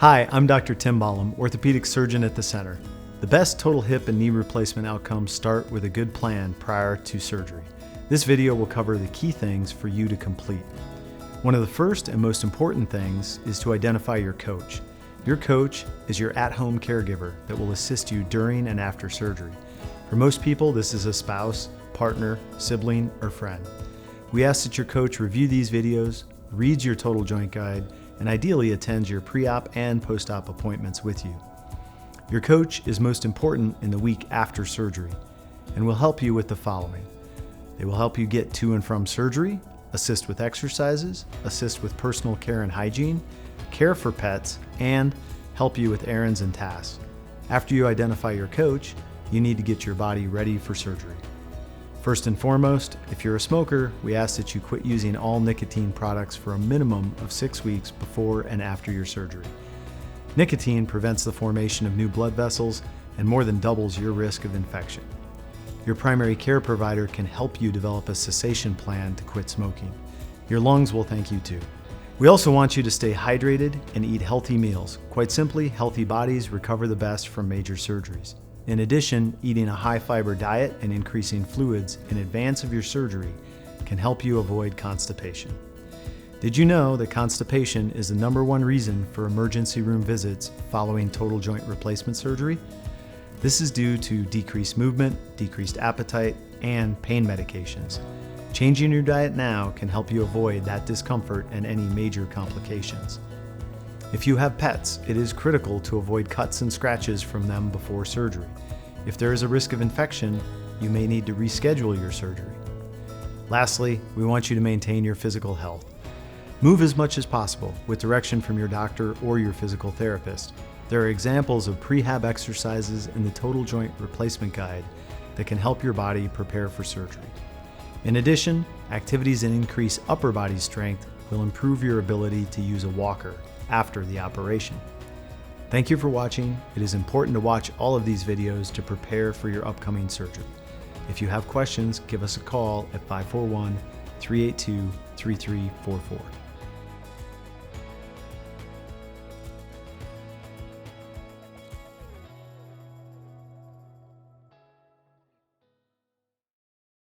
Hi, I'm Dr. Tim Ballum, orthopedic surgeon at the center. The best total hip and knee replacement outcomes start with a good plan prior to surgery. This video will cover the key things for you to complete. One of the first and most important things is to identify your coach. Your coach is your at-home caregiver that will assist you during and after surgery. For most people, this is a spouse, partner, sibling, or friend. We ask that your coach review these videos, reads your total joint guide, and ideally attends your pre-op and post-op appointments with you. Your coach is most important in the week after surgery and will help you with the following. They will help you get to and from surgery, assist with exercises, assist with personal care and hygiene, care for pets, and help you with errands and tasks. After you identify your coach, you need to get your body ready for surgery. First and foremost, if you're a smoker, we ask that you quit using all nicotine products for a minimum of 6 weeks before and after your surgery. Nicotine prevents the formation of new blood vessels and more than doubles your risk of infection. Your primary care provider can help you develop a cessation plan to quit smoking. Your lungs will thank you too. We also want you to stay hydrated and eat healthy meals. Quite simply, healthy bodies recover the best from major surgeries. In addition, eating a high-fiber diet and increasing fluids in advance of your surgery can help you avoid constipation. Did you know that constipation is the #1 reason for emergency room visits following total joint replacement surgery? This is due to decreased movement, decreased appetite, and pain medications. Changing your diet now can help you avoid that discomfort and any major complications. If you have pets, it is critical to avoid cuts and scratches from them before surgery. If there is a risk of infection, you may need to reschedule your surgery. Lastly, we want you to maintain your physical health. Move as much as possible with direction from your doctor or your physical therapist. There are examples of prehab exercises in the Total Joint Replacement Guide that can help your body prepare for surgery. In addition, activities that increase upper body strength will improve your ability to use a walker after the operation. Thank you for watching. It is important to watch all of these videos to prepare for your upcoming surgery. If you have questions, give us a call at 541-382-3344.